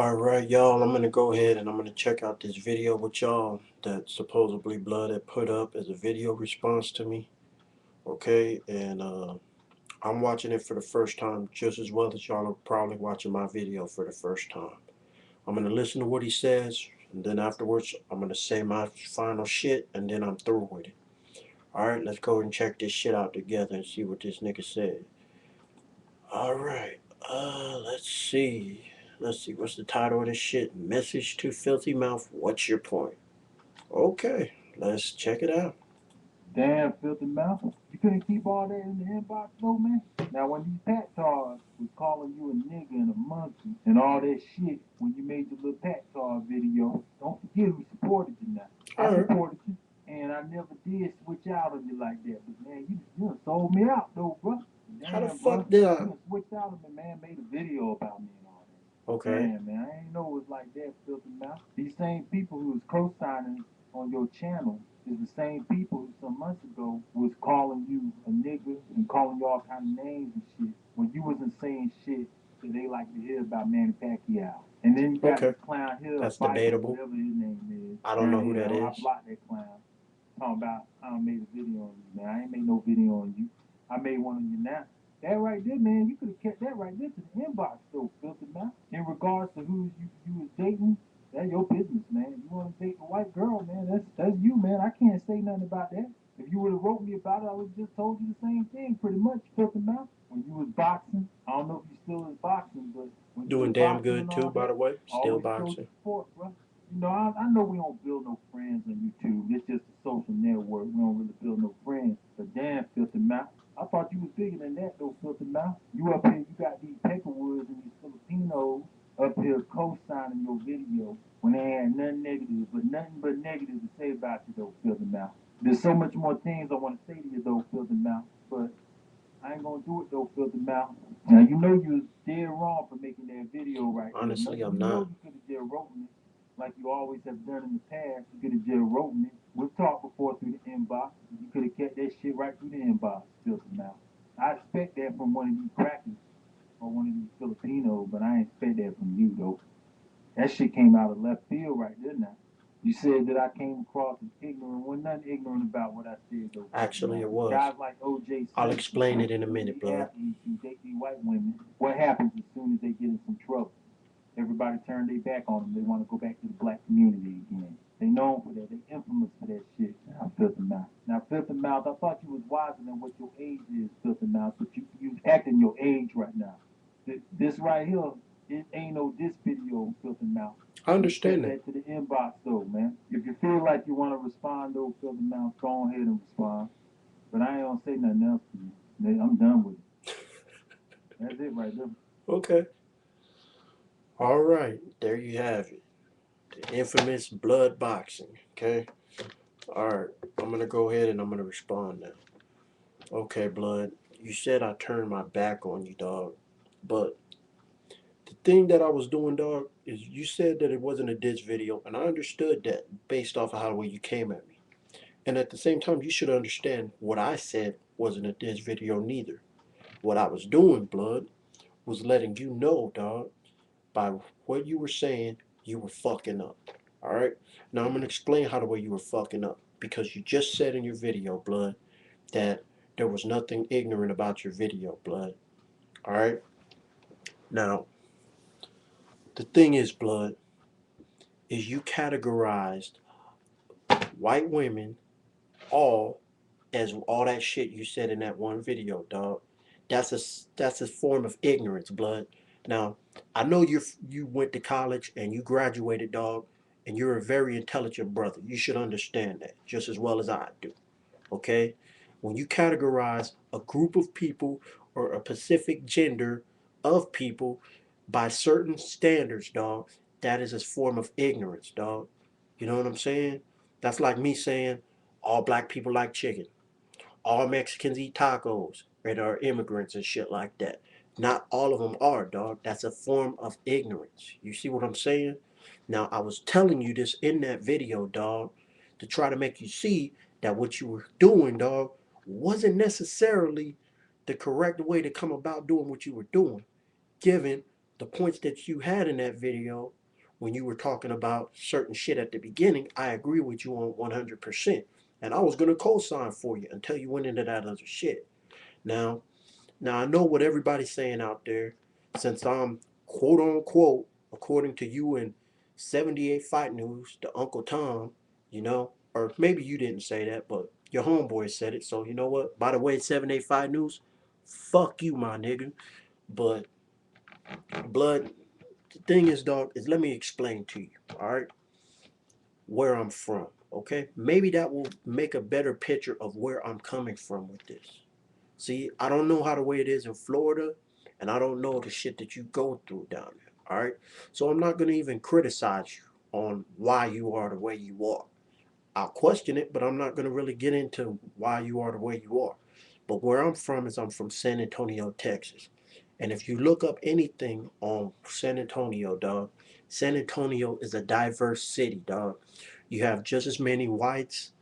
Alright, y'all, I'm gonna go ahead and I'm gonna check out this video with y'all that supposedly Blood had put up as a video response to me. Okay, and I'm watching it for the first time just as well as y'all are probably watching my video for the first time. I'm gonna listen to what he says, and then afterwards, I'm gonna say my final shit, and then I'm through with it. Alright, let's go and check this shit out together and see what this nigga said. Alright, let's see. Let's see, what's the title of this shit? Message to Filthy Mouth, what's your point? Okay, let's check it out. Damn, filthy mouth. You couldn't keep all that in the inbox, though, man. Now, when these pat tars was calling you a nigga and a monkey and all that shit when you made your little pat tar video, don't forget who supported you now. I Alright, supported you, and I never did switch out on you like that. But, man, you done sold me out, though, bro. how the Damn, bro. fuck did You I? done switched out on me, man, made a video about me and all that. Okay, Damn, man, I ain't know it was like that, filthy mouth. These same people who was co-signing on your channel is the same people who some months ago was calling you a nigga and calling you all kind of names and shit when you wasn't saying shit that they like to hear about Manny Pacquiao. And then you got okay, this clown here, that's Biker, debatable. whatever his name is, I don't know down who here. that I is. blocked that clown. Talking about I done made a video on you, man. I ain't made no video on you. I made one on you now. That right there, man, you could have kept that right there to the inbox, though, filthy mouth. In regards to who you was dating, that's your business, man. You want to date a white girl, man? That's you, man. I can't say nothing about that. If you would have wrote me about it, I would have just told you the same thing, pretty much, filthy mouth. When you was boxing, I don't know if you still is boxing, but when you Doing was damn boxing good and too, all by that, the way. Still always showed boxing. support, bro. You know, I know we don't build no friends on YouTube. It's just a social network. We don't really build no friends. But damn, filthy mouth. I thought you was bigger than that, though, filthy mouth. You up here, you got these Peckerwoods and these Filipinos up here co-signing your video when they had nothing but negative to say about you, though, filthy mouth. There's so much more things I want to say to you, though, filthy mouth. But I ain't gonna do it though, filthy mouth. Now you know you was dead wrong for making that video right there. No, Honestly, I'm you know not. you could have just written it like you always have done in the past. You could have just written it. We've talked before through the inbox. You could have kept that shit right through the inbox, filthy mouth. I expect that from one of these crackers or one of these Filipinos, but I ain't expect that from you though. That shit came out of left field right there now. You said that I came across as ignorant. Well, nothing ignorant about what I said, though, filthy Actually, mouth. it was. Guys like O.J. I'll Simpson, explain it in a these minute, elite Blood. athletes who date these white women, what happens as soon as they get in some trouble? Everybody turn their back on them. They want to go back to the black community again. They known for that. They infamous for that shit. Now, filthy mouth. Now, filthy mouth. I thought you was wiser than what your age is, filthy mouth. But you acting your age right now. This right here, it ain't no this video, filthy mouth. I You understand kept that. that to the inbox though, man. If you feel like you want to respond though, filthy mouth, go ahead and respond. But I ain't gonna say nothing else to you. I'm done with it. That's it right there. Okay. Alright, there you have it. The infamous blood boxing. Okay. Alright, I'm gonna go ahead and I'm gonna respond now. Okay, Blood. You said I turned my back on you, dog. But the thing that I was doing, dog, is you said that it wasn't a diss video, and I understood that based off of how well you came at me. And at the same time, you should understand what I said wasn't a diss video neither. What I was doing, Blood, was letting you know, dog, by what you were saying, you were fucking up. Alright? Now I'm gonna explain how the way you were fucking up. Because you just said in your video, Blood, that there was nothing ignorant about your video, Blood. Alright? Now, the thing is, Blood, is you categorized white women all as all that shit you said in that one video, dog. That's a that's a form of ignorance, Blood. Now, I know you went to college and you graduated, dog, and you're a very intelligent brother. You should understand that just as well as I do. Okay? When you categorize a group of people or a specific gender of people by certain standards, dog, that is a form of ignorance, dog. You know what I'm saying? That's like me saying all black people like chicken, all Mexicans eat tacos, and are immigrants and shit like that. Not all of them are, dog. That's a form of ignorance. You see what I'm saying? Now, I was telling you this in that video, dog, to try to make you see that what you were doing, dog, wasn't necessarily the correct way to come about doing what you were doing, given the points that you had in that video when you were talking about certain shit at the beginning, I agree with you on 100%. And I was going to co-sign for you until you went into that other shit. Now, now I know what everybody's saying out there, since I'm quote unquote, according to you in 78 Fight News, the Uncle Tom, you know, or maybe you didn't say that, but your homeboy said it. So you know what? By the way, 78 Fight News, fuck you, my nigga. But blood, the thing is, dog, is let me explain to you, all right, where I'm from. Okay, maybe that will make a better picture of where I'm coming from with this. See, I don't know how the way it is in Florida, and I don't know the shit that you go through down there. All right. So I'm not going to even criticize you on why you are the way you are. I'll question it, but I'm not going to really get into why you are the way you are. But where I'm from is I'm from San Antonio, Texas. And if you look up anything on San Antonio, dog, San Antonio is a diverse city, dog. You have just as many whites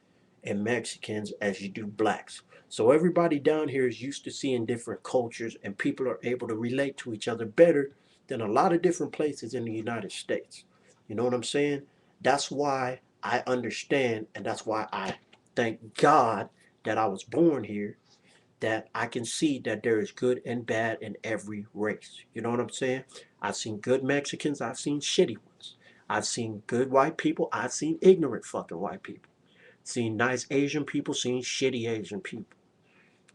and Mexicans as you do blacks. So everybody down here is used to seeing different cultures, and people are able to relate to each other better than a lot of different places in the United States. You know what I'm saying? That's why I understand, and that's why I thank God that I was born here, that I can see that there is good and bad in every race. You know what I'm saying? I've seen good Mexicans, I've seen shitty ones. I've seen good white people, I've seen ignorant fucking white people. Seen nice Asian people, seen shitty Asian people.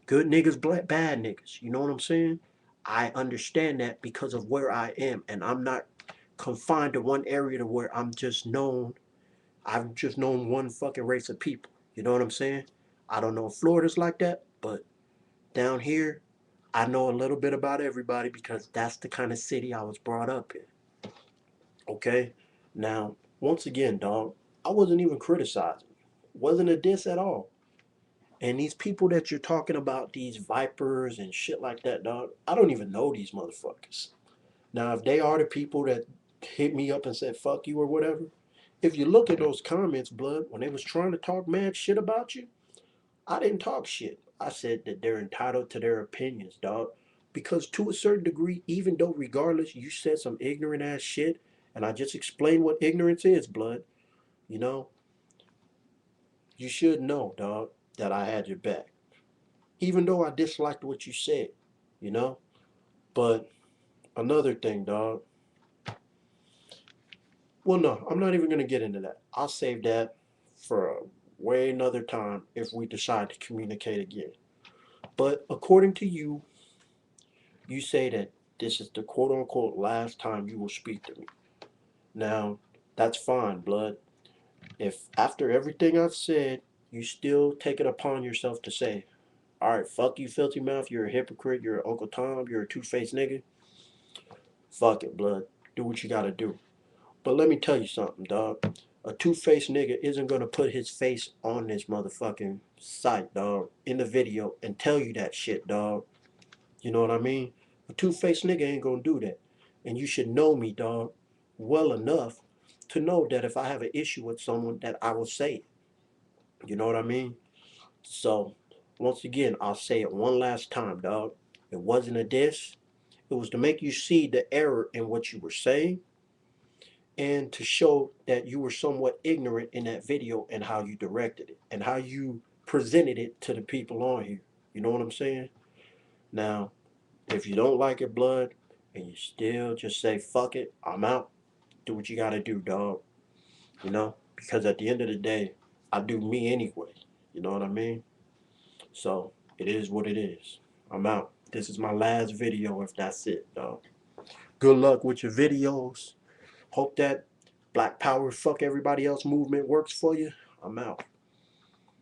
Good niggas, black, bad niggas. You know what I'm saying? I understand that because of where I am, and I'm not confined to one area to where I've just known one fucking race of people. You know what I'm saying? I don't know if Florida's like that, but down here, I know a little bit about everybody because that's the kind of city I was brought up in. Okay? Now, once again, dog, I wasn't even criticizing. Wasn't a diss at all. And these people that you're talking about, these vipers and shit like that, dog, I don't even know these motherfuckers. Now, if they are the people that hit me up and said fuck you or whatever, if you look at those comments, blood, when they was trying to talk mad shit about you, I didn't talk shit. I said that they're entitled to their opinions, dog. Because to a certain degree, even though regardless you said some ignorant ass shit, and I just explained what ignorance is, blood, you know, you should know, dog, that I had your back. Even though I disliked what you said, you know? But another thing, dog. Well, no, I'm not even going to get into that. I'll save that for a way another time if we decide to communicate again. But according to you, you say that this is the quote unquote last time you will speak to me. Now, that's fine, blood. If after everything I've said, you still take it upon yourself to say, all right, fuck you, filthy mouth, you're a hypocrite, you're an Uncle Tom, you're a two-faced nigga, fuck it, blood. Do what you gotta do. But let me tell you something, dog. A two-faced nigga isn't gonna put his face on this motherfucking site, dog, in the video and tell you that shit, dog. You know what I mean? A two-faced nigga ain't gonna do that. And you should know me, dog, well enough to know that if I have an issue with someone, that I will say it. You know what I mean? So, once again, I'll say it one last time, dog. It wasn't a diss. It was to make you see the error in what you were saying and to show that you were somewhat ignorant in that video and how you directed it and how you presented it to the people on here. You know what I'm saying? Now, if you don't like it, blood, and you still just say, fuck it, I'm out, do what you gotta do, dog. You know? Because at the end of the day, I do me anyway. You know what I mean? So, it is what it is. I'm out. This is my last video if that's it, dog. Good luck with your videos. Hope that Black Power fuck everybody else movement works for you. I'm out.